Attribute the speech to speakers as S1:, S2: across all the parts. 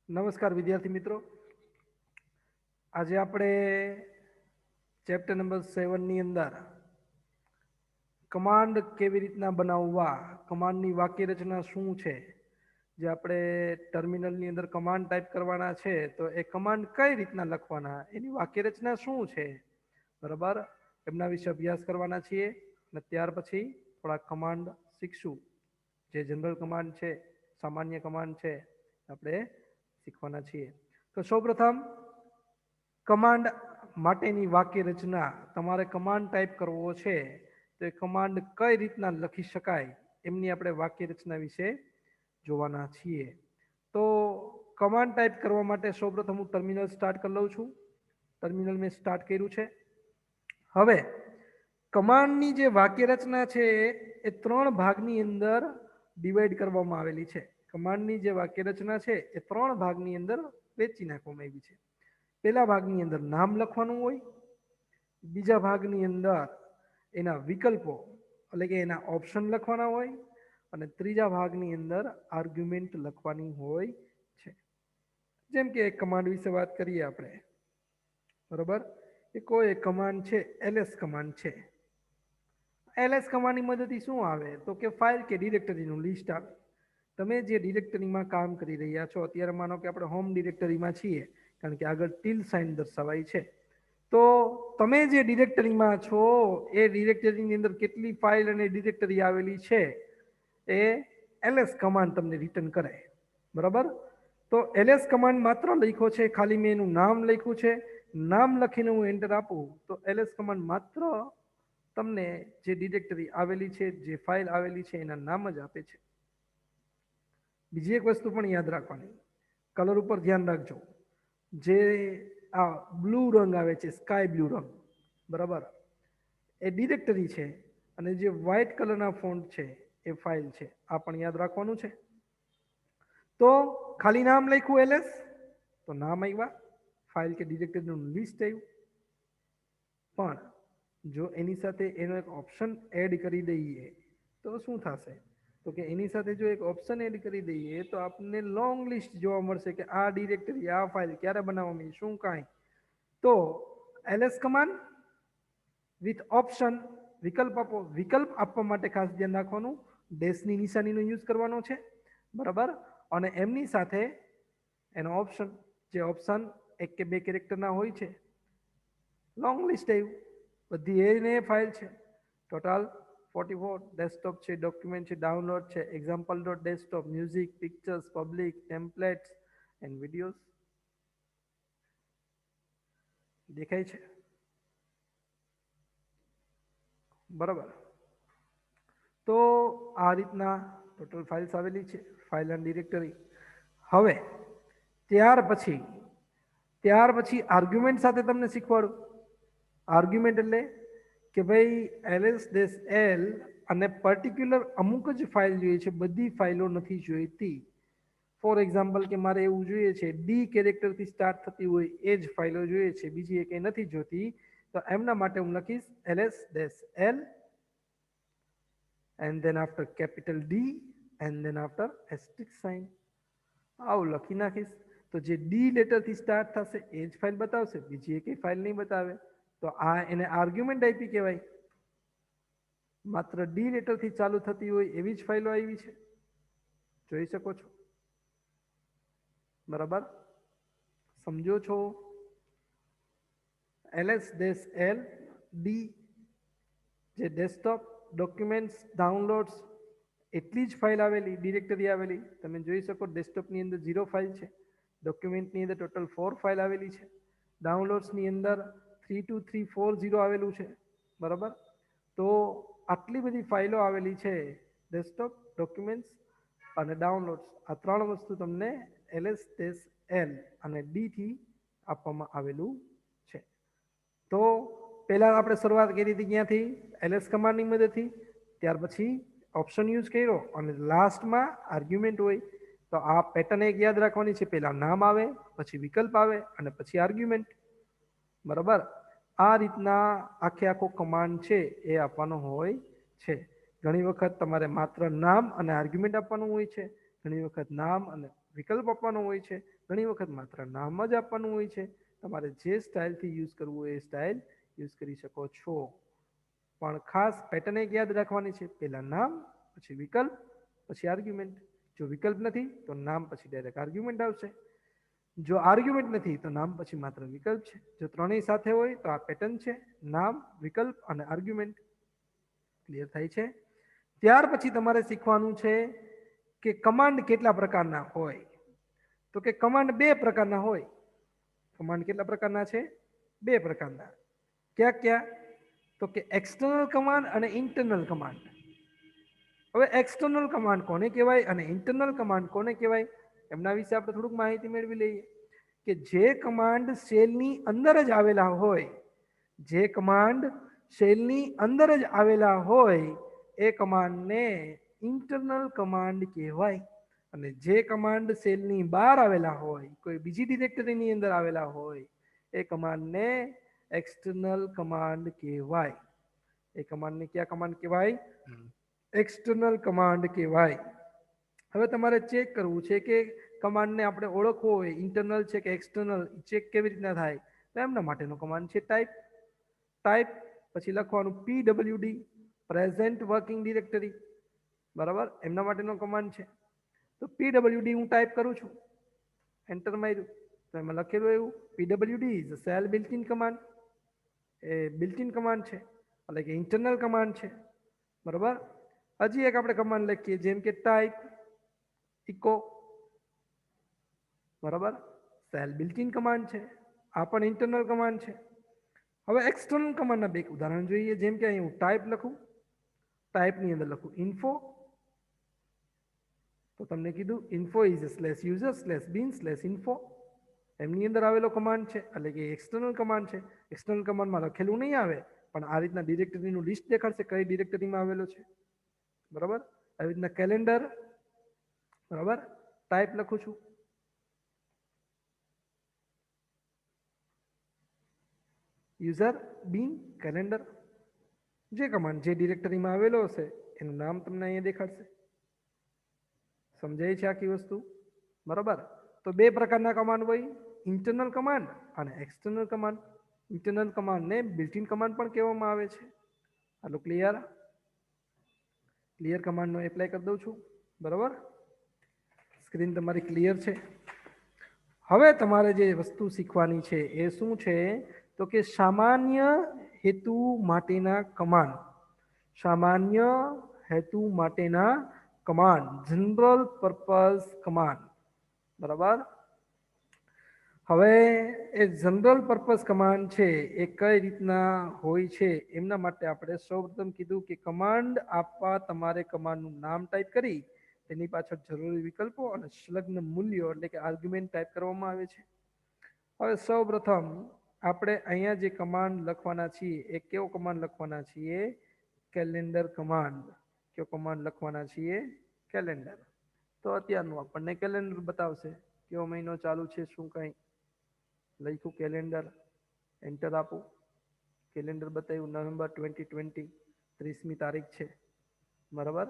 S1: નમસ્કાર વિદ્યાર્થી મિત્રો, આજે આપણે ચેપ્ટર નંબર 7 ની અંદર કમાન્ડ કેવી રીતના બનાવવા, કમાન્ડની વાક્ય રચના શું છે, જે આપણે ટર્મિનલની અંદર કમાન્ડ ટાઈપ કરવાના છે તો એ કમાન્ડ કઈ રીતના લખવાના, એની વાક્ય રચના શું છે, બરાબર, એમના વિશે અભ્યાસ કરવાના છીએ. અને ત્યાર પછી થોડા કમાન્ડ શીખશું, જે જનરલ કમાન્ડ છે, સામાન્ય કમાન્ડ છે, આપણે શીખવાના છીએ. તો સૌપ્રથમ કમાન્ડ માટેની વાક્ય રચના, તમારે કમાન્ડ ટાઈપ કરવો છે તો એ કમાન્ડ કઈ રીતના લખી શકાય એમની આપણે વાક્ય રચના વિશે જોવાના છીએ. તો કમાન્ડ ટાઈપ કરવા માટે સૌપ્રથમ હું ટર્મિનલ સ્ટાર્ટ કરી લઉં છું. ટર્મિનલ મેં સ્ટાર્ટ કર્યું છે. હવે કમાન્ડની જે વાક્ય રચના છે એ 3 ભાગની અંદર ડિવાઈડ કરવામાં આવેલી છે. કમાન્ડની જે વાક્ય રચના છે એ 3 ભાગની અંદર વહેંચી નાખવામાં આવી છે. પહેલા ભાગની અંદર નામ લખવાનું હોય, બીજા ભાગની અંદર એના વિકલ્પો એટલે કે એના ઓપ્શન લખવાના હોય, અને ત્રીજા ભાગની અંદર આર્ગ્યુમેન્ટ લખવાની હોય છે. જેમ કે એક કમાન્ડ વિશે વાત કરીએ આપણે, બરોબર, એ કોઈ કમાન્ડ છે એલએસ કમાન્ડ છે. એલએસ કમાન્ડની મદદથી શું આવે તો કે ફાઇલ કે ડિરેક્ટરીનું લિસ્ટ આવે. તમે જે ડિરેક્ટરીમાં કામ કરી રહ્યા છો, અત્યારે માનો કે આપણે હોમ ડિરેક્ટરીમાં છીએ, કારણ કે આગળ ટીલ સાઇન દર્શાવાય છે. તો તમે જે ડિરેક્ટરીમાં છો એ ડિરેક્ટરીની અંદર કેટલી ફાઇલ અને ડિરેક્ટરી આવેલી છે એ એલએસ કમાન્ડ તમને રિટર્ન કરે, બરાબર. તો એલએસ કમાન્ડ માત્ર લખ્યો છે, ખાલી મેં એનું નામ લખ્યું છે, નામ લખીને હું એન્ટર આપું તો એલએસ કમાન્ડ માત્ર તમને જે ડિરેક્ટરી આવેલી છે, જે ફાઇલ આવેલી છે એના નામ જ આપે છે. બીજી એક વસ્તુ પણ યાદ રાખવાની, કલર ઉપર ધ્યાન રાખજો. જે આ બ્લુ રંગ આવે છે, સ્કાય બ્લુ રંગ, બરાબર, એ ડિરેક્ટરી છે, અને જે વ્હાઇટ કલરના ફોન્ટ છે એ ફાઇલ છે. આ પણ યાદ રાખવાનું છે. તો ખાલી નામ લખ્યું એલએસ તો નામ આવ્યા, ફાઇલ કે ડિરેક્ટરીનું લિસ્ટ આવ્યું. પણ જો એની સાથે એનો એક ઓપ્શન એડ કરી દઈએ તો શું થશે તો કે એની સાથે જો એક ઓપ્શન એડ કરી દઈએ તો આપણને લોંગ લિસ્ટ જોવા મળશે કે આ ડિરેક્ટરી, આ ફાઇલ ક્યારે બનાવવામાં, શું કાંઈ. તો એલએસ કમાન્ડ વિથ ઓપ્શન, વિકલ્પ આપો. વિકલ્પ આપવા માટે ખાસ ધ્યાન રાખવાનું, ડેશની નિશાનીનો યુઝ કરવાનો છે, બરાબર. અને એમની સાથે એનો ઓપ્શન, જે ઓપ્શન 1 કે 2 કેરેક્ટરના હોય છે. લોંગ લિસ્ટ આવ્યું, બધી એને ફાઇલ છે, ટોટલ 44. ડેસ્કટોપ છે, ડોક્યુમેન્ટ છે, ડાઉનલોડ છે, example dot desktop, music, pictures, public, templates and videos. દેખાય છે, બરાબર. તો આ રીતના ટોટલ ફાઇલ્સ આવેલી છે, ફાઇલ એન્ડ ડિરેક્ટરી. હવે ત્યાર પછી આર્ગ્યુમેન્ટ સાથે તમને શીખવાડું. આર્ગ્યુમેન્ટ એટલે કે ભાઈ એલએસ ડેશ એલ અને પર્ટિક્યુલર અમુક જ ફાઇલ જોઈએ છે, બધી ફાઇલો નથી જોઈતી. ફોર એક્ઝામ્પલ કે મારે એવું જોઈએ છે ડી કેરેક્ટરથી સ્ટાર્ટ થતી હોય એ જ ફાઇલો જોઈએ છે, બીજી એ કંઈ નથી જોતી, તો એમના માટે હું લખીશ LS dash L and then after capital D and then after asterisk sign. આવું લખી નાખીશ તો જે ડી લેટરથી સ્ટાર્ટ થશે એ જ ફાઇલ બતાવશે, બીજી એકેય ફાઇલ નહીં બતાવે. તો આ એને આર્ગ્યુમેન્ટ આપી કહેવાય. માત્ર ડી લેટરથી ચાલુ થતી હોય એવી જ ફાઇલો આવી છે, જોઈ શકો છો, બરાબર, સમજો છો. એલએસ ડેશ એલ ડી, જે ડેસ્કટોપ, ડોક્યુમેન્ટ્સ, ડાઉનલોડ્સ એટલી જ ફાઇલ આવેલી, ડિરેક્ટરી આવેલી. તમે જોઈ શકો ડેસ્કટોપની અંદર 0 ફાઇલ છે, ડોક્યુમેન્ટની અંદર ટોટલ 4 ફાઇલ આવેલી છે, ડાઉનલોડ્સની અંદર 32340 આવેલું છે, બરાબર. તો આટલી બધી ફાઇલો આવેલી છે, ડેસ્કટોપ, ડોક્યુમેન્ટ્સ અને ડાઉનલોડ્સ. આ 3 વસ્તુ તમને એલએસ ડેશ એલ અને ડીથી આપવામાં આવેલું છે. તો પહેલાં આપણે શરૂઆત કરી હતી ક્યાંથી, એલએસ કમાન્ડની મદદથી. ત્યાર પછી ઓપ્શન યુઝ કર્યો અને લાસ્ટમાં આર્ગ્યુમેન્ટ હોય. તો આ પેટર્ન એક યાદ રાખવાની છે, પહેલાં નામ આવે, પછી વિકલ્પ આવે અને પછી આર્ગ્યુમેન્ટ, બરાબર. આ રીતના આખો કમાન્ડ છે એ આપવાનો હોય છે. ઘણી વખત તમારે માત્ર નામ અને આર્ગ્યુમેન્ટ આપવાનું હોય છે, ઘણી વખત નામ અને વિકલ્પ આપવાનો હોય છે, ઘણી વખત માત્ર નામ જ આપવાનું હોય છે. તમારે જે સ્ટાઇલથી યુઝ કરવું હોય એ સ્ટાઇલ યુઝ કરી શકો છો. પણ ખાસ પેટર્ન એક યાદ રાખવાની છે, પહેલા નામ પછી વિકલ્પ પછી આર્ગ્યુમેન્ટ. જો વિકલ્પ નથી તો નામ પછી ડાયરેક્ટ આર્ગ્યુમેન્ટ આવશે. જો આર્ગ્યુમેન્ટ નથી તો નામ પછી માત્ર વિકલ્પ છે. જો ત્રણેય સાથે હોય તો આ પેટર્ન છે, નામ, વિકલ્પ અને આર્ગ્યુમેન્ટ. ક્લિયર થાય છે? ત્યાર પછી તમારે શીખવાનું છે કે કમાન્ડ કેટલા પ્રકારના હોય. તો કે કમાન્ડ બે પ્રકારના હોય. કમાન્ડ કેટલા પ્રકારના છે? બે પ્રકારના. ક્યાં ક્યાં? તો કે એક્સટર્નલ કમાન્ડ અને ઇન્ટરનલ કમાન્ડ. હવે એક્સટર્નલ કમાન્ડ કોને કહેવાય અને ઇન્ટરનલ કમાન્ડ કોને કહેવાય, એમના વિશે આપણે થોડુંક માહિતી મેળવી લઈએ. કે જે કમાન્ડ સેલની અંદર જ આવેલા હોય, જે કમાન્ડ સેલની અંદર જ આવેલા હોય એ કમાન્ડને ઇન્ટરનલ કમાન્ડ કહેવાય. અને જે કમાન્ડ સેલની બહાર આવેલા હોય, કોઈ બીજી ડિરેક્ટરીની અંદર આવેલા હોય, એ કમાન્ડને એક્સટર્નલ કમાન્ડ કહેવાય. એ કમાન્ડને કયા કમાન્ડ કહેવાય? એક્સટર્નલ કમાન્ડ કહેવાય. હવે તમારે ચેક કરવું છે કે કમાન્ડને આપણે ઓળખવો હોય ઇન્ટરનલ છે કે એક્સટર્નલ, ચેક કેવી રીતના થાય? તો એમના માટેનો કમાન્ડ છે ટાઈપ. ટાઈપ પછી લખવાનું PWD, પ્રેઝન્ટ વર્કિંગ ડિરેક્ટરી. બરાબર, એમના માટેનો કમાન્ડ છે. તો PWD હું ટાઈપ કરું છું, એન્ટર માર્યું તો એમાં લખેલું એવું PWD is a cell built in command. A built in command છે, એટલે કે ઇન્ટરનલ કમાન્ડ છે. બરાબર. હજી એક આપણે કમાન્ડ લખીએ, જેમ કે ટાઈપ ઇકો. બરાબર, સેલ બિલ્ટ ઇન કમાન્ડ છે, આ પણ ઇન્ટરનલ કમાન્ડ છે. હવે એક્સટર્નલ કમાન્ડના બે ઉદાહરણ જોઈએ. જેમ કે અહીં હું ટાઈપ લખું, ટાઈપની અંદર લખું ઇન્ફો, તો તમને કીધું ઇન્ફો ઇઝ /user/bin/info. એમની અંદર આવેલો કમાન્ડ છે, એટલે કે એક્સટર્નલ કમાન્ડ છે. એક્સટર્નલ કમાન્ડમાં લખેલું નહીં આવે, પણ આ રીતના ડિરેક્ટરીનું લિસ્ટ દેખાડશે કઈ ડિરેક્ટરીમાં આવેલો છે. બરાબર, આવી રીતના કેલેન્ડર. બરાબર, ટાઈપ લખું છું, યુઝર બિન કેલેન્ડર. જે કમાન્ડ જે ડિરેક્ટરીમાં આવેલો હશે એનું નામ તમને અહીંયા દેખાડશે. સમજાય છે આખી વસ્તુ? બરાબર. તો બે પ્રકારના કમાન્ડ હોય, ઇન્ટરનલ કમાન્ડ અને એક્સટર્નલ કમાન્ડ. ઇન્ટરનલ કમાન્ડને બિલ્ટ ઇન કમાન્ડ પણ કહેવામાં આવે છે. આટલું ક્લિયર? ક્લિયર કમાન્ડનો એપ્લાય કરી દઉં છું. બરાબર, સ્ક્રીન તમારી ક્લિયર છે. હવે તમારે જે વસ્તુ શીખવાની છે એ શું છે? તો કે સામાન્ય હેતુ માટેના કમાન્ડ. સામાન્ય હેતુ માટેના કમાન્ડ, જનરલ પર્પઝ કમાન્ડ. બરાબર. હવે એ જનરલ પર્પઝ કમાન્ડ છે એ કઈ રીતના હોય છે, એમના માટે આપણે સૌપ્રથમ કીધું કે કમાન્ડ આપવા તમારે કમાન્ડનું નામ ટાઈપ કરી તેની પાછળ જરૂરી વિકલ્પો અને સંલગ્ન મૂલ્યો એટલે કે આર્ગ્યુમેન્ટ ટાઈપ કરવામાં આવે છે. હવે સૌપ્રથમ આપણે અહીંયા જે કમાન્ડ લખવાના છીએ એ કેવો કમાન્ડ લખવાના છીએ? Calendar command. કયો કમાન્ડ લખવાના છીએ? કેલેન્ડર. તો અત્યારનું આપણને કેલેન્ડર બતાવશે, કયો મહિનો ચાલુ છે, શું કંઈ લખ્યું કેલેન્ડર, એન્ટર આપું. કેલેન્ડર બતાવ્યું નવેમ્બર 2020, 30મી તારીખ છે. બરાબર.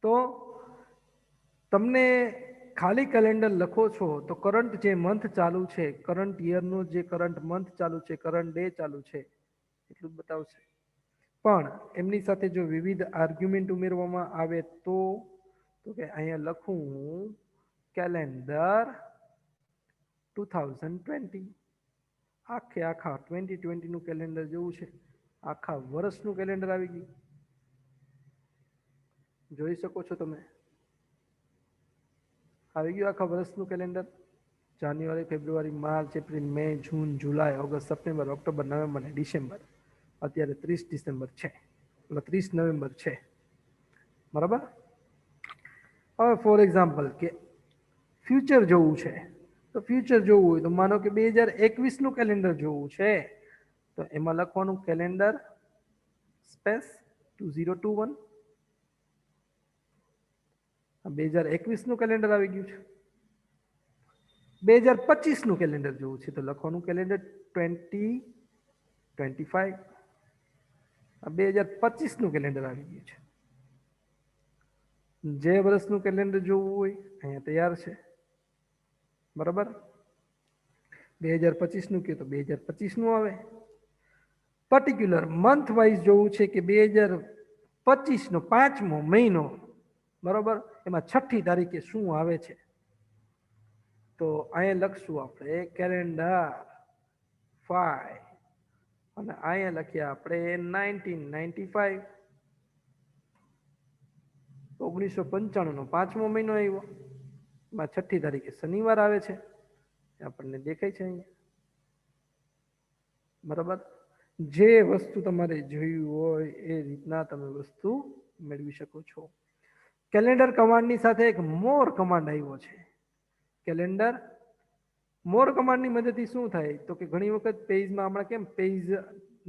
S1: તો તમને ખાલી કેલેન્ડર લખો છો તો કરંટ જે મંથ ચાલુ છે, કરંટ યરનો જે કરંટ મંથ ચાલુ છે, કરંટ ડે ચાલુ છે, એટલું જ બતાવશે. પણ એમની સાથે જો વિવિધ આર્ગ્યુમેન્ટ ઉમેરવામાં આવે તો કે અહીંયા લખું કેલેન્ડર 2020, આખે આખા 2020નું કેલેન્ડર જેવું છે, આખા વર્ષનું કેલેન્ડર આવી ગયું. જોઈ શકો છો તમે, આવી ગયું આખા વર્ષનું કેલેન્ડર. જાન્યુઆરી, ફેબ્રુઆરી, માર્ચ, એપ્રિલ, મે, જૂન, જુલાઈ, ઓગસ્ટ, સપ્ટેમ્બર, ઓક્ટોબર, નવેમ્બર અને ડિસેમ્બર. અત્યારે 30 ડિસેમ્બર છે, એટલે 30 નવેમ્બર છે. બરાબર. હવે ફોર એક્ઝામ્પલ કે ફ્યુચર જોવું છે, તો ફ્યુચર જોવું હોય તો માનો કે 2021નું કેલેન્ડર જોવું છે, તો એમાં લખવાનું કેલેન્ડર સ્પેસ 2021. 2021નું કેલેન્ડર આવી ગયું છે. 2025નું કેલેન્ડર જોવું છે તો લખવાનું કેલેન્ડર 2025. 2025નું કેલેન્ડર આવી ગયું છે. જે વર્ષનું કેલેન્ડર જોવું હોય અહીંયા તૈયાર છે, બરાબર. 2025નું કહે તો 2025નું આવે. પર્ટિક્યુલર મંથ વાઇઝ જોવું છે કે 2025નો 5મો મહિનો, બરાબર, એમાં 6ઠી તારીખે શું આવે છે, તો અહીંયા લખશું આપણે કેલેન્ડર 5 અને અહીંયા લખીએ આપણે 1995. 1995નો 5મો મહિનો આવ્યો, એમાં 6ઠી તારીખે શનિવાર આવે છે, આપણને દેખાય છે અહીંયા, બરાબર. જે વસ્તુ તમારે જોયું હોય એ રીતના તમે વસ્તુ મેળવી શકો છો. કેલેન્ડર કમાન્ડની સાથે એક મોર કમાન્ડ આવ્યો છે. કેલેન્ડર મોર કમાન્ડની મદદથી શું થાય તો કે ઘણી વખત પેજમાં હમણાં કેમ પેજ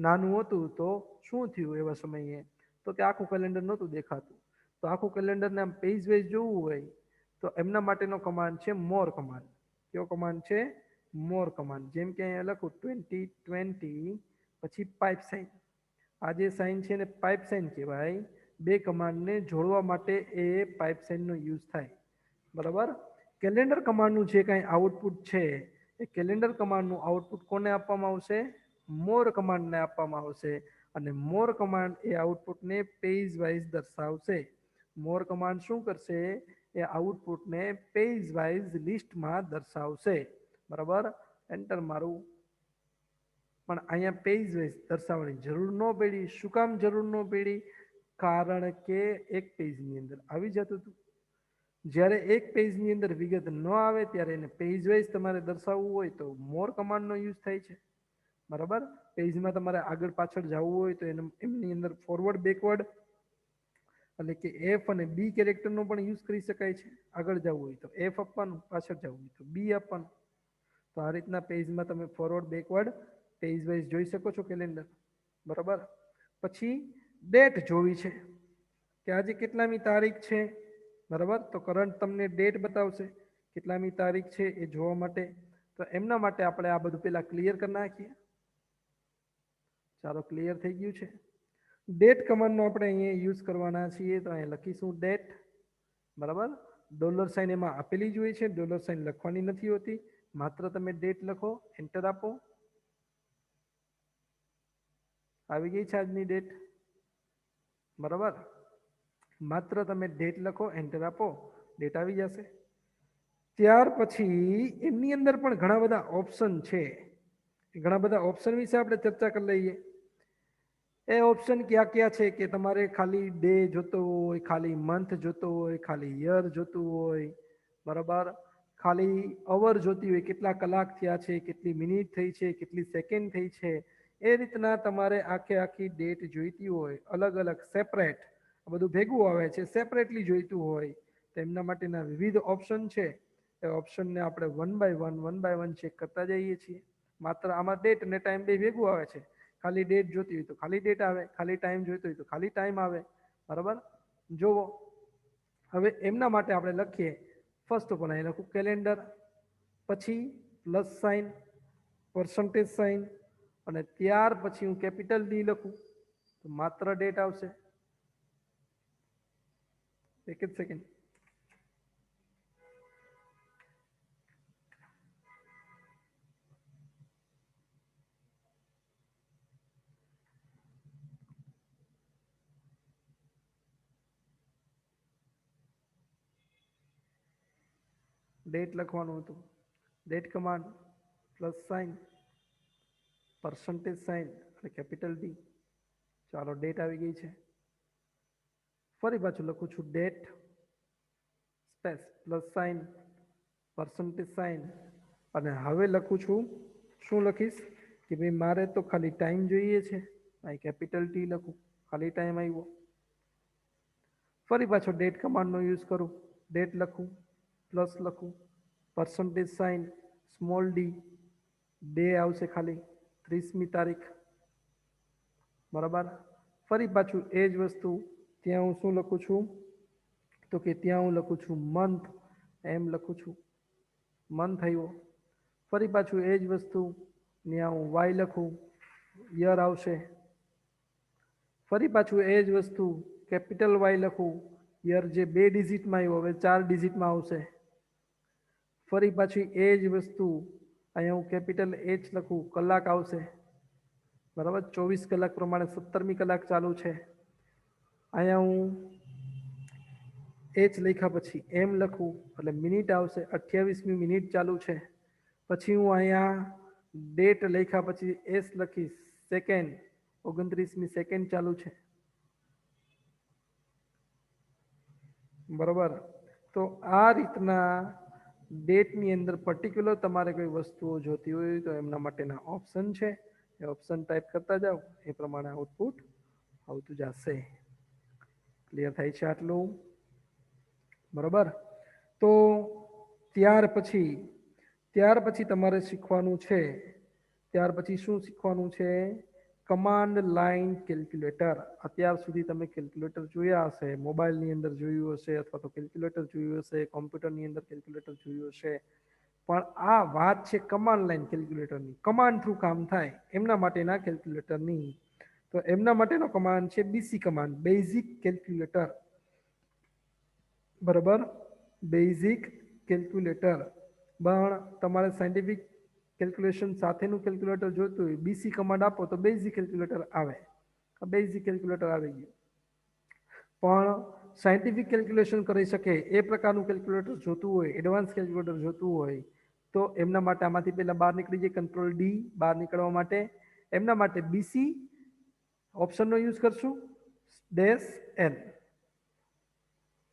S1: નાનું હતું તો શું થયું એવા સમયે તો કે આખું કેલેન્ડર નહોતું દેખાતું, તો આખું કેલેન્ડરને આમ પેજ વાઇઝ જોવું હોય તો એમના માટેનો કમાન્ડ છે મોર કમાન્ડ. કયો કમાન્ડ છે? મોર કમાન્ડ. જેમ કે અહીંયા લખું 2020 પછી પાઇપ સાઇન. આ જે સાઇન છે ને પાઇપ સાઇન કહેવાય. બે કમાન્ડને જોડવા માટે એ પાઇપ સાઇનનો યુઝ થાય, બરાબર. કેલેન્ડર કમાન્ડનું જે કાંઈ આઉટપુટ છે એ કેલેન્ડર કમાન્ડનું આઉટપુટ કોને આપવામાં આવશે? મોર કમાન્ડને આપવામાં આવશે, અને મોર કમાન્ડ એ આઉટપુટને પેજ વાઇઝ દર્શાવશે. મોર કમાન્ડ શું કરશે? એ આઉટપુટને પેજ વાઇઝ લિસ્ટમાં દર્શાવશે, બરાબર. એન્ટર મારું. પણ અહીંયા પેજ વાઇઝ દર્શાવવાની જરૂર ન પડી. શું કામ જરૂર ન પડી? કારણ કે એક પેજની અંદર આવી જતું હતું. જ્યારે એક પેજની અંદર વિગત ન આવે ત્યારે એને પેજ વાઇઝ તમારે દર્શાવવું હોય તો મોર કમાન્ડનો યુઝ થાય છે, બરાબર. પેજમાં તમારે આગળ પાછળ જવું હોય તો એમની અંદર ફોરવર્ડ બેકવર્ડ એટલે કે એફ અને બી કેરેક્ટરનો પણ યુઝ કરી શકાય છે. આગળ જવું હોય તો એફ આપવાનું, પાછળ જવું હોય તો બી આપવાનું. તો આ રીતના પેજમાં તમે ફોરવર્ડ બેકવર્ડ પેજ વાઇઝ જોઈ શકો છો કેલેન્ડર, બરાબર. પછી ડેટ જોવી છે કે આજે કેટલામી તારીખ છે, બરાબર. તો કરંટ તમને ડેટ બતાવશે કેટલામી તારીખ છે એ જોવા માટે. તો એમના માટે આપણે આ બધું પહેલા ક્લિયર કરી નાખીએ. ચાલો, ક્લિયર થઈ ગયું છે. ડેટ કમાન્ડનો આપણે અહીંયા યુઝ કરવાના છીએ, તો અહીંયા લખીશું ડેટ, બરાબર. ડોલર સાઇન એમાં આપેલી જ હોય છે, ડોલર સાઇન લખવાની નથી હોતી. માત્ર તમે ડેટ લખો, એન્ટર આપો. આવી ગઈ છે આજની ડેટ, બરાબર. માત્ર તમે ડેટ લખો, એન્ટર આપો, ડેટ આવી જશે. ત્યાર પછી એમની અંદર પણ ઘણા બધા ઓપ્શન છે. ઘણા બધા ઓપ્શન વિશે આપણે ચર્ચા કરી લઈએ. એ ઓપ્શન ક્યાં ક્યાં છે કે તમારે ખાલી ડે જોતો હોય, ખાલી મંથ જોતો હોય, ખાલી યર જોતું હોય, બરાબર. ખાલી અવર જોતી હોય, કેટલા કલાક થયા છે, કેટલી મિનિટ થઈ છે, કેટલી સેકન્ડ થઈ છે. એ રીતના તમારે આખી ડેટ જોઈતી હોય, અલગ અલગ સેપરેટ, બધું ભેગું આવે છે, સેપરેટલી જોઈતું હોય તો એમના માટેના વિવિધ ઓપ્શન છે. એ ઓપ્શનને આપણે વન બાય વન ચેક કરતા જઈએ છીએ. માત્ર આમાં ડેટ અને ટાઈમ બે ભેગું આવે છે. ખાલી ડેટ જોતી હોય તો ખાલી ડેટ આવે, ખાલી ટાઈમ જોઈતો હોય તો ખાલી ટાઈમ આવે, બરાબર. જુઓ, હવે એમના માટે આપણે લખીએ. ફર્સ્ટ ઓફ ઓલ અહીં લખું કેલેન્ડર, પછી પ્લસ સાઇન, પર્સન્ટેજ સાઇન, અને ત્યાર પછી હું કેપિટલ ડી લખું તો માત્ર ડેટ આવશે. એક જ સેકન્ડ. ડેટ લખવાનું હતું. Date command, plus sign, percentage sign અને કેપિટલ ડી. ચાલો, ડેટ આવી ગઈ છે. ફરી પાછું લખું છું date space plus sign, percentage sign, અને હવે લખું છું, શું લખીશ કે ભાઈ મારે તો ખાલી ટાઈમ જોઈએ છે. અહીં કેપિટલ ટી લખું, ખાલી ટાઈમ આવ્યો. ફરી પાછો ડેટ કમાન્ડનો યુઝ કરું. ડેટ લખું, પ્લસ લખું, percentage sign, small D, day આવશે ખાલી 30મી તારીખ, બરાબર. ફરી પાછું એ જ વસ્તુ ત્યાં હું શું લખું છું તો કે ત્યાં હું લખું છું મંથ, એમ લખું છું, મંથ આવ્યો. ફરી પાછું એ જ વસ્તુ ત્યાં હું વાય લખું, યર આવશે. ફરી પાછું એ જ વસ્તુ કેપિટલ વાય લખું, યર જે 2 ડિજિટમાં આવ્યો હવે 4 ડિજિટમાં આવશે. ફરી પાછી એ જ વસ્તુ અહીંયા હું કેપિટલ H લખું, કલાક આવશે. બરાબર, 24 કલાક પ્રમાણે 17મી કલાક ચાલુ છે. અહીંયા હું H લખ્યા પછી M લખું એટલે મિનિટ આવશે, 28મી મિનિટ ચાલુ છે. પછી હું અહીંયા ડેટ લખ્યા પછી S લખીશ, સેકન્ડ, 29મી સેકન્ડ ચાલુ છે. બરાબર, તો આ રીતના ડેટની અંદર પર્ટિક્યુલર તમારે કોઈ વસ્તુઓ જોતી હોય તો એમના માટેના ઓપ્શન છે, એ ઓપ્શન ટાઈપ કરતા જાઓ, એ પ્રમાણે આઉટપુટ આવતું જશે. ક્લિયર થાય છે આટલું? બરાબર, તો ત્યાર પછી તમારે શીખવાનું છે, ત્યાર પછી શું શીખવાનું છે? Command line calculator. અત્યાર સુધી તમે કેલ્ક્યુલેટર જોયા હશે, મોબાઈલની અંદર જોયું હશે, અથવા તો કેલ્ક્યુલેટર જોયું હશે, કોમ્પ્યુટરની અંદર કેલ્ક્યુલેટર જોયું હશે, પણ આ વાત છે કમાન્ડ લાઇન કેલ્ક્યુલેટરની. કમાન્ડ થ્રુ કામ થાય એમના માટેના કેલ્ક્યુલેટરની. તો એમના માટેનો કમાન્ડ છે BC કમાન્ડ, બેઝિક કેલ્ક્યુલેટર. બરાબર, બેઝિક કેલ્ક્યુલેટર. પણ તમારે સાયન્ટિફિક કેલ્ક્યુલેશન સાથેનું કેલ્ક્યુલેટર જોતું હોય, BC કમાન્ડ આપો તો બેઝિક કેલ્ક્યુલેટર આવે. બેઝિક કેલ્ક્યુલેટર આવી ગયું. પણ સાયન્ટિફિક કેલ્ક્યુલેશન કરી શકે એ પ્રકારનું કેલ્ક્યુલેટર જોતું હોય, એડવાન્સ કેલ્ક્યુલેટર જોતું હોય, તો એમના માટે આમાંથી પહેલા બહાર નીકળી જાય, કંટ્રોલ D બહાર નીકળવા માટે. એમના માટે BC ઓપ્શનનો યુઝ કરશું, -L.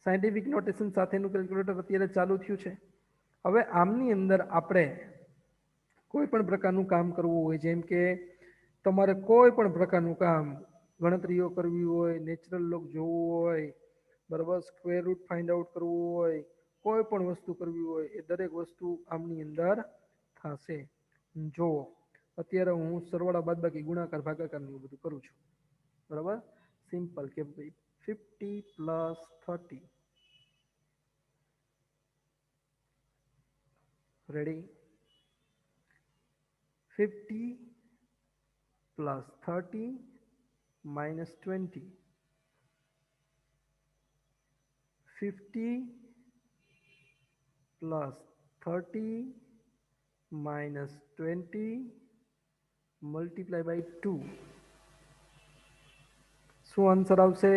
S1: સાયન્ટિફિક નોટેશન સાથેનું કેલ્ક્યુલેટર અત્યારે ચાલુ થયું છે. હવે આમની અંદર આપણે કોઈ પણ પ્રકારનું કામ કરવું હોય, જેમ કે તમારે કોઈ પણ પ્રકારનું કામ, ગણતરીઓ કરવી હોય, નેચરલ લોગ જોવું હોય, બરાબર, સ્ક્વેર રૂટ ફાઇન્ડ આઉટ કરવું હોય, કોઈ પણ વસ્તુ કરવી હોય, એ દરેક વસ્તુ આમની અંદર થશે. જો અત્યારે હું સરવાળા બાદબાકી ગુણાકાર ભાગાકારનું બધું કરું છું. બરાબર, સિમ્પલ કે ભાઈ 50 + 30. રેડી? 50 + 30 - 20. 50 + 30 - 20 × 2. શું આન્સર આવશે?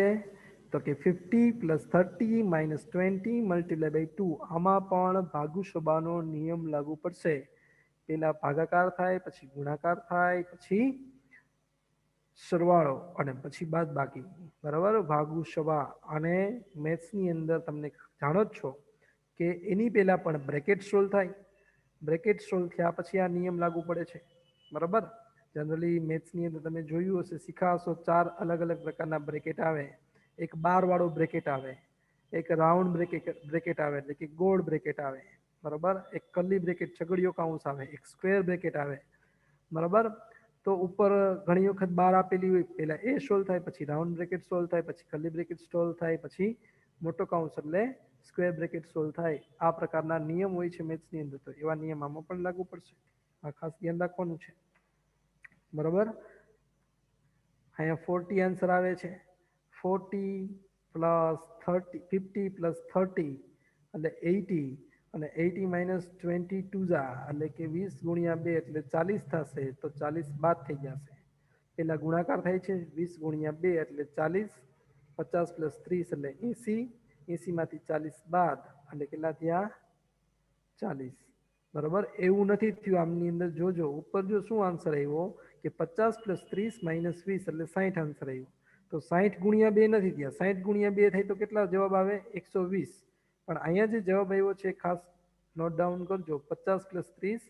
S1: તો કે 50 + 30 - 20 × 2. આમાં પણ ભાગુસબાનો નિયમ લાગુ પડશે. પહેલા ભાગાકાર થાય, પછી ગુણાકાર થાય, પછી સરવાળો અને પછી બાદબાકી. બરાબર, ભાગુસબા. અને મેથ્સની અંદર તમને જાણો જ છો કે એની પહેલા પણ બ્રેકેટ સોલ્વ થાય. બ્રેકેટ સોલ્વ થયા પછી આ નિયમ લાગુ પડે છે. બરાબર, જનરલી મેથ્સની અંદર તમે જોયું હશે, શીખાશો, 4 અલગ અલગ પ્રકારના બ્રેકેટ આવે. એક બારવાળો બ્રેકેટ આવે, એક રાઉન્ડ બ્રેકેટ આવે, એટલે કે ગોળ બ્રેકેટ આવે. બરાબર, એક કર્લી બ્રેકેટ છગડીયો કૌંસ આવે, એક સ્ક્વેર બ્રેકેટ આવે. બરાબર, તો ઉપર ઘણી વખત બાર આપેલી હોય, પહેલા એ સોલ્વ થાય, પછી રાઉન્ડ બ્રેકેટ સોલ્વ થાય, પછી કર્લી બ્રેકેટ સોલ્વ થાય, પછી મોટો કૌંસ એટલે સ્ક્વેર બ્રેકેટ સોલ્વ થાય. આ પ્રકારના નિયમ હોય છે મેથ્સની અંદર, તો એવા નિયમ આમાં પણ લાગુ પડશે. આ ખાસ ધ્યાન રાખવાનું છે. બરાબર, અહીંયા 40 આન્સર આવે છે. 40 + 30, 50 + 30 એટલે 80, અને 80 - 22 એટલે કે 20 × 2 એટલે 40 થશે. તો 40 બાદ થઈ જશે. પહેલા ગુણાકાર થાય છે, 20 × 2 એટલે 40, 50 + 30 એટલે 80, 80માંથી 40 બાદ એટલે કેટલા થયા? 40. બરાબર, એવું નથી થયું આમની અંદર. જોજો ઉપર જો શું આન્સર આવ્યો કે 50 + 30 - 20 એટલે 60 આન્સર આવ્યો. તો 60 × 2 નથી થયા. 60 × 2 થાય તો કેટલા જવાબ આવે? 120. પણ અહીંયા જે જવાબ આવ્યો છે ખાસ નોટ ડાઉન કરજો, 50 + 30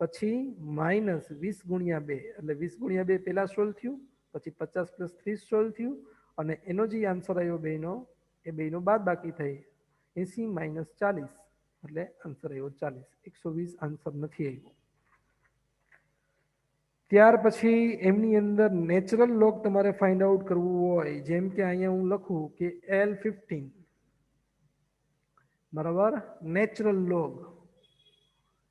S1: પછી -20 × 2 એટલે 20 × 2 પહેલા સોલ્વ થયું, પછી 50 + 30 સોલ્વ થયું, અને એનો જે આન્સર આવ્યો બેનો, એ બેનો બાદ બાકી થઈ 80 - 40 એટલે આન્સર આવ્યો 40. 120 આન્સર નથી આવ્યો. ત્યાર પછી એમની અંદર નેચરલ લોગ તમારે ફાઇન્ડ આઉટ કરવું હોય, જેમ કે અહીંયા હું લખું કે L15. બરાબર, નેચરલ લોગ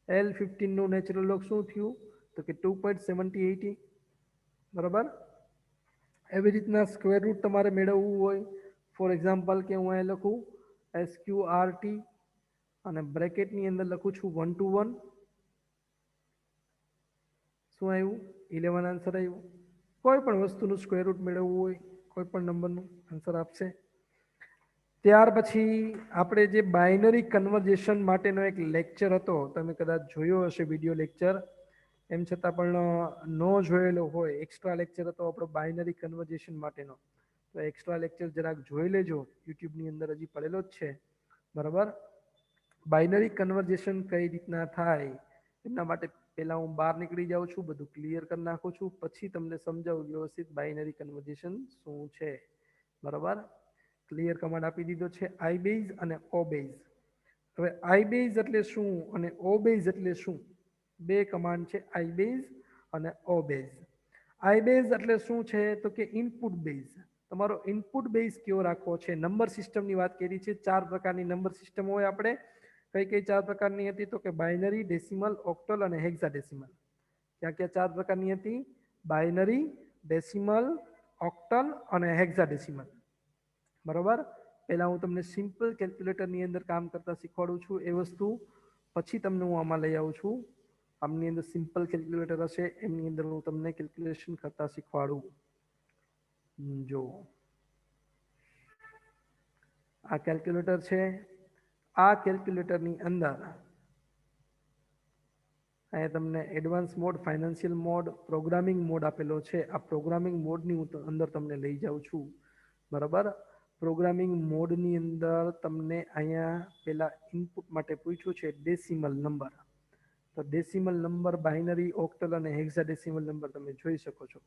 S1: L15 નું નેચરલ લોગ શું થયું? તો કે 2.7080. બરાબર, એવી રીતના સ્ક્વેર રૂટ તમારે મેળવવું હોય, ફોર એક્ઝામ્પલ કે હું અહીં લખું SQRT અને બ્રેકેટની અંદર લખું છું 1 to 1. શું આવ્યું? 11 આન્સર આવ્યું. કોઈ પણ વસ્તુનું સ્ક્વેર રૂટ મેળવવું હોય કોઈ પણ નંબરનું આન્સર આપશે. ત્યાર પછી આપણે જે બાઇનરી કન્વર્ઝેશન માટેનો એક લેક્ચર હતો, તમે કદાચ જોયો હશે વિડીયો લેક્ચર, એમ છતાં પણ ન જોયેલો હોય, એક્સ્ટ્રા લેક્ચર હતો આપણો બાઇનરી કન્વર્ઝેશન માટેનો, તો એક્સ્ટ્રા લેક્ચર જરાક જોઈ લેજો, યુટ્યુબની અંદર હજી પડેલો જ છે, બરાબર. બાઇનરી કન્વર્ઝેશન કઈ રીતના થાય એના માટે પહેલાં હું બહાર નીકળી જાઉં છું, બધું ક્લિયર કરી નાખું છું, પછી તમને સમજાવું વ્યવસ્થિત બાઇનરી કન્વર્ઝેશન શું છે, બરાબર. ક્લિયર કમાન્ડ આપી દીધો છે આઈબેઝ અને ઓબેઝ. હવે આઈબેઝ એટલે શું અને ઓબેઝ એટલે શું? બે કમાન્ડ છે આઈબેઝ અને ઓબેઝ. આઈબેઝ એટલે શું છે તો કે ઇનપુટ બેઝ. તમારો ઇનપુટ બેઝ કયો રાખવો છે? નંબર સિસ્ટમની વાત કરી છે. 4 પ્રકારની નંબર સિસ્ટમ હોય આપણે. કઈ કઈ 4 પ્રકારની હતી તો કે બાઇનરી, ડેસિમલ, ઓક્ટલ અને હેક્સાડેસિમલ. ક્યાં ક્યાં 4 પ્રકારની હતી? બાઇનરી, ડેસિમલ, ઓક્ટલ અને હેક્સાડેસિમલ. બરાબર. પહેલા હું તમને સિમ્પલ કેલ્ક્યુલેટરની અંદર કામ કરતા શીખવાડું છું એ વસ્તુ, પછી તમને હું આમાં લઈ આવું છું. આમની અંદર સિમ્પલ કેલ્ક્યુલેટર હશે, એમની અંદર હું તમને કેલ્ક્યુલેશન કરતા શીખવાડું. જો આ કેલ્ક્યુલેટર છે. આ કેલ્ક્યુલેટરની અંદર અહીંયા તમને advance mode, financial mode, programming mode આપેલો છે. આ પ્રોગ્રામિંગ મોડની હું અંદર તમને લઈ જાઉં છું, બરાબર. પ્રોગ્રામિંગ મોડની અંદર તમને અહીંયા પહેલા ઇનપુટ માટે પૂછ્યું છે ડેસિમલ નંબર. તો ડેસિમલ નંબર, બાઇનરી, ઓક્ટલ અને હેક્સાડેસિમલ નંબર તમે જોઈ શકો છો.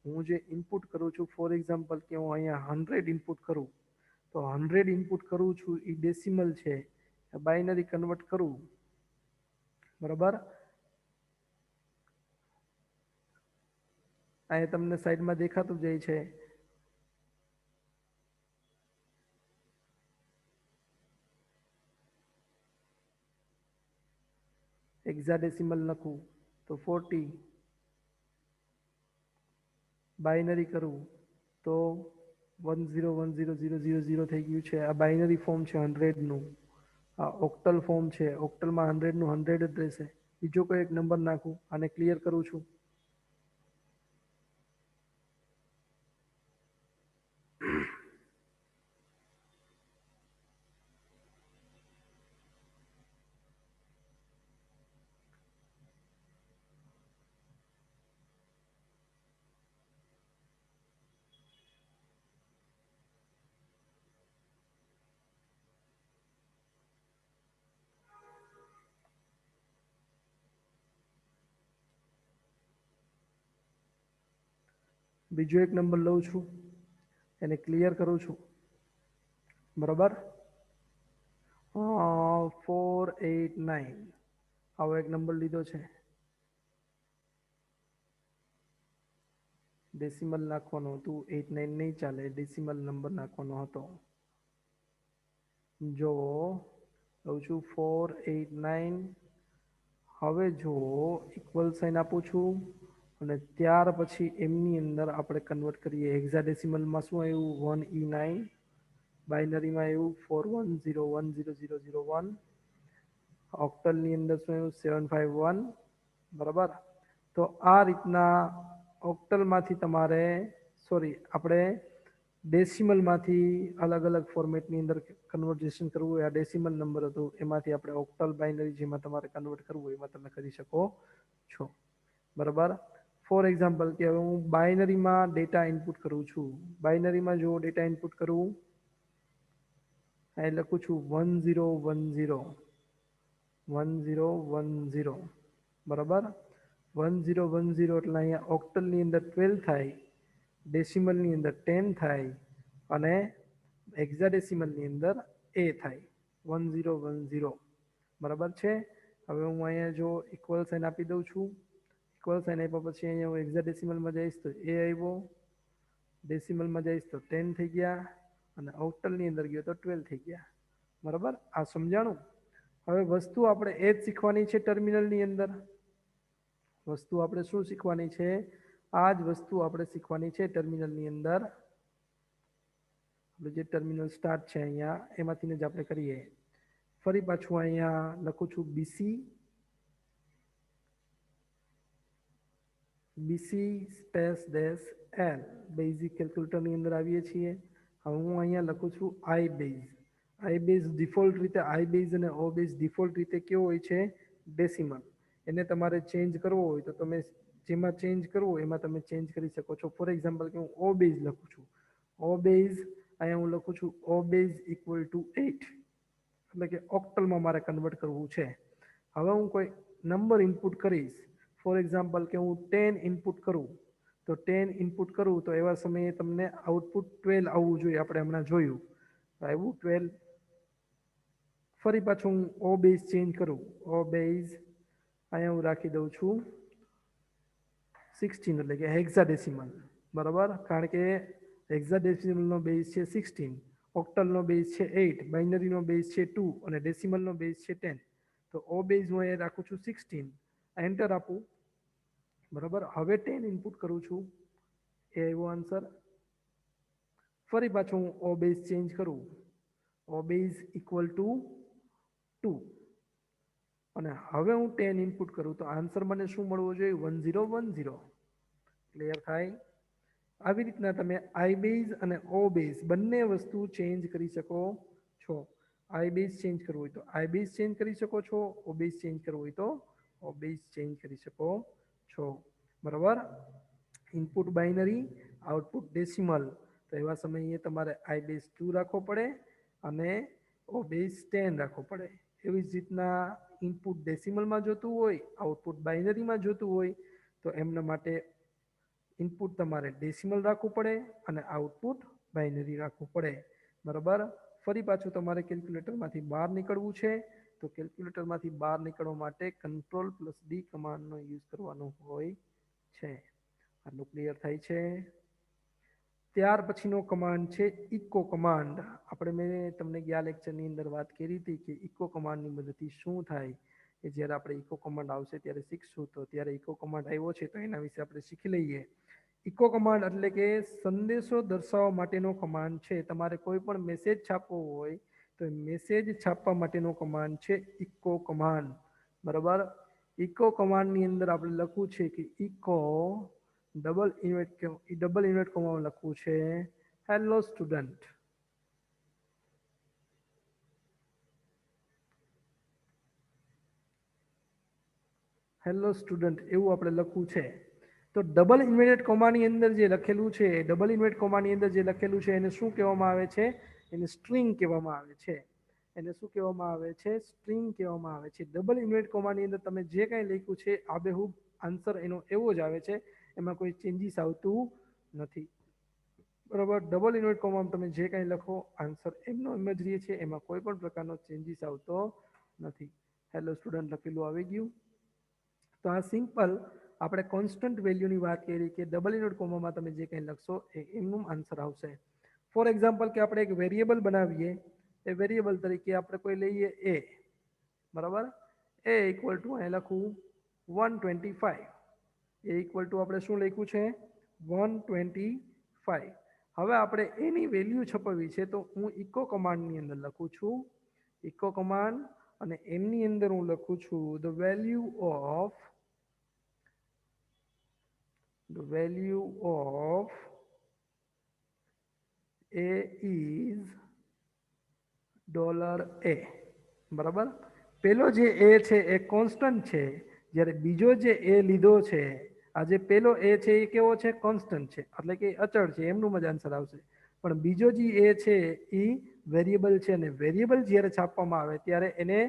S1: હું જે ઇનપુટ કરું છું, ફોર એક્ઝામ્પલ કે હું અહીંયા 100 ઇનપુટ કરું, તો 100 ઇનપુટ કરું છું એ ડેસિમલ છે, બાઇનરી કન્વર્ટ કરું, બરાબર. અહીંયા તમને સાઈડમાં દેખાતું જાય છે. હેક્સાડેસિમલ લખું તો 40, બાઇનરી કરું તો 10100000 થઈ ગયું છે. આ બાઇનરી ફોર્મ છે 100નું. આ ઓક્ટલ ફોર્મ છે, ઓક્ટલમાં 100નું 100 જ રહેશે. બીજો કોઈ એક નંબર નાખું, આને ક્લિયર કરું છું. બીજો એક નંબર લઉં છું, એને ક્લિયર કરું છું, બરાબર. 489 આવો એક નંબર લીધો છે. ડેસિમલ નાખવાનું હતું, 89 નહીં ચાલે, ડેસિમલ નંબર નાખવાનો હતો. જો લઉં છું 489. હવે જો ઇક્વલ સાઇન આપું છું અને ત્યાર પછી એમની અંદર આપણે કન્વર્ટ કરીએ. હેક્સાડેસિમલમાં શું આવ્યું? 1E9. બાઇનરીમાં આવ્યું 41010001. ઓક્ટલની અંદર શું આવ્યું? 751, બરાબર. તો આ રીતના ઓક્ટલમાંથી તમારે, સોરી, આપણે ડેસિમલમાંથી અલગ અલગ ફોર્મેટની અંદર કન્વર્ઝેશન કરવું હોય. આ ડેસિમલ નંબર હતું, એમાંથી આપણે ઓક્ટલ, બાઇનરી જેમાં તમારે કન્વર્ટ કરવું હોય એમાં તમે કરી શકો છો, બરાબર. ફોર એક્ઝામ્પલ કે હવે હું બાઇનરીમાં ડેટા ઇનપુટ કરું છું. બાઇનરીમાં જો ડેટા ઇનપુટ કરું, અહીં લખું છું 1010, બરાબર. 1010 એટલે અહીંયા ઓક્ટલની અંદર 12 થાય, ડેસિમલની અંદર 10 થાય અને હેક્સાડેસિમલની અંદર A થાય. 1010, બરાબર છે. હવે હું અહીંયા જો ઇક્વલ સાઇન આપી દઉં છું. ઇક્વલ સાઇન આપ્યા પછી અહીંયા હું હેક્સાડેસિમલમાં જઈશ તો A આવ્યો, ડેસિમલમાં જઈશ તો 10 થઈ ગયા અને ઓક્ટલની અંદર ગયો તો 12 થઈ ગયા, બરાબર. આ સમજાણું? હવે વસ્તુ આપણે એ જ શીખવાની છે ટર્મિનલની અંદર. વસ્તુ આપણે શું શીખવાની છે? આ જ વસ્તુ આપણે શીખવાની છે ટર્મિનલની અંદર. આપણે જે ટર્મિનલ સ્ટાર્ટ છે અહીંયા એમાંથીને જ આપણે કરીએ. ફરી પાછું અહીંયા લખું છું BC space dash L basic કેલ્ક્યુલેટરની અંદર આવીએ છીએ. હવે હું અહીંયા લખું છું આઈ બેઝ ડિફોલ્ટ રીતે આઈ બેઝ અને ઓ બેઝ ડિફોલ્ટ રીતે કેવો હોય છે ડેસિમલ. એને તમારે ચેન્જ કરવો હોય તો તમે જેમાં ચેન્જ કરવું હોય એમાં તમે ચેન્જ કરી શકો છો. ફોર એક્ઝામ્પલ કે હું ઓ બેઝ લખું છું, ઓ બેઝ અહીંયા હું લખું છું ઓ બેઝ ઇક્વલ ટુ 8, એટલે કે ઓક્ટલમાં મારે કન્વર્ટ કરવું છે. હવે હું કોઈ નંબર ઇનપુટ કરીશ, ફોર એક્ઝામ્પલ કે હું 10 ઇનપુટ કરું તો 10 ઇનપુટ કરું તો એવા સમયે તમને આઉટપુટ 12 આવવું જોઈએ. આપણે હમણાં જોયું આવ્યું 12. ફરી પાછું હું ઓ બેઝ ચેન્જ કરું, ઓ બેઝ અહીંયા હું રાખી દઉં છું 16, એટલે કે હેક્સાડેસિમલ, બરાબર. કારણ કે હેક્સાડેસિમલનો બેઝ છે 16, ઓક્ટલનો બેઝ છે 8, બાઇનરીનો બેઝ છે 2 અને ડેસિમલનો બેઝ છે 10. તો ઓ બેઝ હું અહીંયા રાખું છું 16, એન્ટર આપું, બરાબર. હવે 10 ઇનપુટ કરું છું, એ આવ્યો આન્સર. ફરી પાછું હું ઓ બેઝ ચેન્જ કરું, ઓ બેઝ ઇક્વલ ટુ 2 અને હવે હું 10 ઇનપુટ કરું તો આન્સર મને શું મળવો જોઈએ 1010. ક્લિયર થાય? આવી રીતના તમે આઈ બેઝ અને ઓ બેઝ બંને વસ્તુ ચેન્જ કરી શકો છો. આઈ બેઝ ચેન્જ કરવું હોય તો આઈ બેઝ ચેન્જ કરી શકો છો, ઓ બેઝ ચેન્જ કરવું હોય તો ઓ બેઝ ચેન્જ કરી શકો છો, બરાબર. ઇનપુટ બાઇનરી, આઉટપુટ ડેસિમલ, તો એવા સમયે તમારે આઈ બેઝ 2 રાખવો પડે અને ઓ બેઝ 10 રાખવો પડે. એવી જ રીતના ઇનપુટ ડેસિમલમાં જોતું હોય, આઉટપુટ બાઇનરીમાં જોતું હોય તો એમના માટે ઇનપુટ તમારે ડેસિમલ રાખવું પડે અને આઉટપુટ બાઇનરી રાખવું પડે, બરાબર. ફરી પાછું તમારે કેલ્ક્યુલેટરમાંથી બહાર નીકળવું છે તો કેલ્ક્યુલેટરમાંથી બહાર નીકળવા માટે Ctrl+D કમાન્ડનો યુઝ કરવાનો હોય છે. આટલું ક્લિયર થાય છે? ત્યાર પછીનો કમાન્ડ છે ઇકો કમાન્ડ. આપણે મેં તમને ગયા લેક્ચરની અંદર વાત કરી હતી કે ઇકો કમાન્ડની મદદથી શું થાય, કે જ્યારે આપણે ઇકો કમાન્ડ આવશે ત્યારે શીખશું. તો ત્યારે ઇકો કમાન્ડ આવ્યો છે તો એના વિશે આપણે શીખી લઈએ. ઇકો કમાન્ડ એટલે કે સંદેશો દર્શાવવા માટેનો કમાન્ડ છે. તમારે કોઈ પણ મેસેજ છાપવો હોય તો મેસેજ છાપવા માટેનો કમાન્ડ છે ઇકો કમાન્ડ, બરાબર. ઇકો કમાન્ડની અંદર આપણે લખવું છે કે ઇકો ડબલ ઇન્વર્ટ કોમામાં લખવું છે હેલો સ્ટુડન્ટ. હેલો સ્ટુડન્ટ એવું આપણે લખવું છે. તો ડબલ ઇન્વર્ટેડ કોમાની અંદર જે લખેલું છે, ડબલ ઇન્વર્ટેડ કોમાની અંદર જે લખેલું છે એને શું કહેવામાં આવે છે? એને સ્ટ્રિંગ કહેવામાં આવે છે. એને શું કહેવામાં આવે છે? સ્ટ્રિંગ કહેવામાં આવે છે. ડબલ ઇન્વર્ટેડ કોમાની અંદર તમે જે કાંઈ લખ્યું છે આબેહૂબ આન્સર એનો એવો જ આવે છે, એમાં કોઈ ચેન્જીસ આવતું નથી, બરાબર. ડબલ ઇન્વર્ટેડ કોમામાં તમે જે કાંઈ લખો આન્સર એમનો એમ જ રહે છે, એમાં કોઈ પણ પ્રકારનો ચેન્જીસ આવતો નથી. હેલો સ્ટુડન્ટ લખેલું આવી ગયું. તો આ સિમ્પલ આપણે કોન્સ્ટન્ટ વેલ્યુની વાત કરી કે ડબલ ઇન્વર્ટેડ કોમામાં તમે જે કંઈ લખશો એ એમનું આન્સર આવશે. ફોર એક્ઝામ્પલ કે આપણે એક વેરિયેબલ બનાવીએ, એ વેરિયેબલ તરીકે આપણે કોઈ લઈએ એ, બરાબર. એ ઇક્વલ ટુ અહીં લખું 125, એ ઇક્વલ ટુ આપણે શું લખ્યું છે 125. હવે આપણે એની વેલ્યુ છપાવી છે તો હું ઇકો કમાન્ડની અંદર લખું છું ઇકો કમાન્ડ અને એમની અંદર હું લખું છું the value of a is $a, બરાબર. પેલો જે એ છે એ કોન્સ્ટન્ટ છે, જ્યારે બીજો જે એ લીધો છે, આ જે પેલો એ છે એ કેવો છે? કોન્સ્ટન્ટ છે, એટલે કે અચળ છે, એમનું જ આન્સર આવશે. પણ બીજો જે એ છે એ વેરિયેબલ છે, અને વેરિયેબલ જ્યારે છાપવામાં આવે ત્યારે એને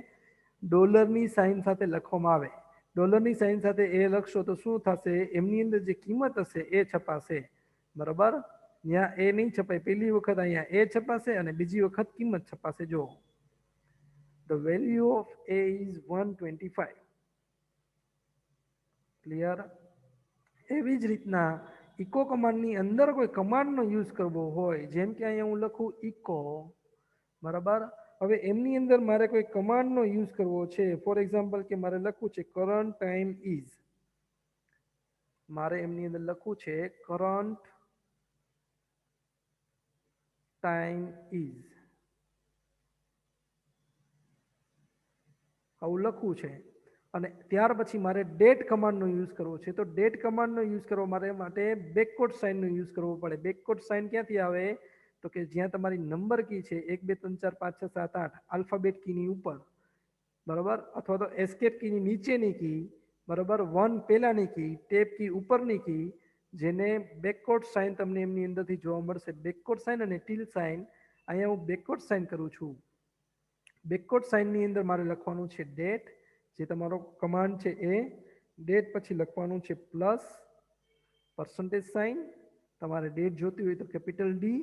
S1: ડોલરની સાઇન સાથે લખવામાં આવે. ડોલરની સાઇન સાથે એ લખશો તો શું થશે? એમની અંદર જે કિંમત હશે એ છપાશે, બરાબર. ત્યાં એ નહીં છપાય, પહેલી વખત અહીંયા એ છપાશે અને બીજી વખત કિંમત છપાશે. જો the value of A is 125. Clear? એવી જ રીતના ઇકો કમાન્ડની અંદર કોઈ કમાન્ડનો યુઝ કરવો હોય, જેમ કે અહીંયા હું લખું ઇકો, બરાબર. હવે એમની અંદર મારે કોઈ કમાન્ડનો યુઝ કરવો છે. ફોર એક્ઝામ્પલ કે મારે લખવું છે કરંટ ટાઈમ ઇઝ, મારે એમની અંદર લખવું છે કરંટ ટાઈમ ઇઝ, આવું લખવું છે. અને ત્યાર પછી મારે ડેટ કમાન્ડનો યુઝ કરવો છે. તો ડેટ કમાન્ડનો યુઝ કરવા માટે બેકવર્ડ સાઇનનો યુઝ કરવો પડે. બેકવર્ડ સાઇન ક્યાંથી આવે? તો કે જ્યાં તમારી નંબર કી છે 1 2 3 4 5 6 7 8 આલ્ફાબેટ કીની ઉપર, બરાબર, અથવા તો એસ્કેપ કીની નીચેની કી, બરાબર, 1 પહેલાની કી, ટેપ કી ઉપરની કી, જેને બેકવર્ડ સાઇન તમને એમની અંદરથી જોવા મળશે. બેકવર્ડ સાઇન અને ટીલ સાઇન. અહીંયા હું બેકવર્ડ સાઇન કરું છું. બેકવર્ડ સાઇનની અંદર મારે લખવાનું છે ડેટ, જે તમારો કમાન્ડ છે એ. ડેટ પછી લખવાનું છે પ્લસ પર્સન્ટેજ સાઇન, તમારે ડેટ જોતી હોય તો capital D,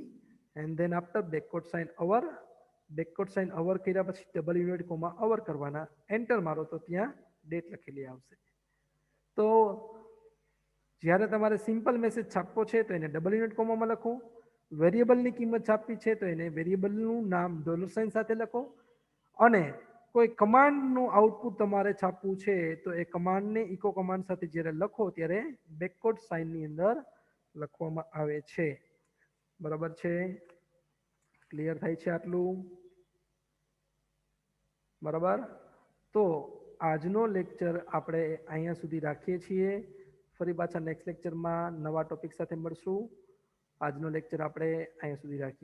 S1: and then after backward sign hour. Backward sign hour કર્યા પછી ડબલ યુનિટ કોમા અવર કરવાના, એન્ટર મારો તો ત્યાં ડેટ લખેલી આવશે. તો જ્યારે તમારે સિમ્પલ મેસેજ છાપવો છે તો એને ડબલ યુનિટ કોમામાં લખો. વેરિયેબલની કિંમત છાપવી છે તો એને વેરિયેબલનું નામ ડોલર સાઇન સાથે લખો. અને કોઈ કમાન્ડનું આઉટપુટ તમારે છાપવું છે તો એ કમાન્ડને ઇકો કમાન્ડ સાથે જ્યારે લખો ત્યારે બેકવર્ડ સાઇનની અંદર લખવામાં આવે છે. બરાબર છે? ક્લિયર થાય છે આટલું? બરાબર. તો આજનો લેક્ચર આપણે અહીંયા સુધી રાખીએ છીએ. ફરી પાછા નેક્સ્ટ લેક્ચરમાં નવા ટોપિક સાથે મળશું. આજનો લેક્ચર આપણે અહીંયા સુધી રાખીએ.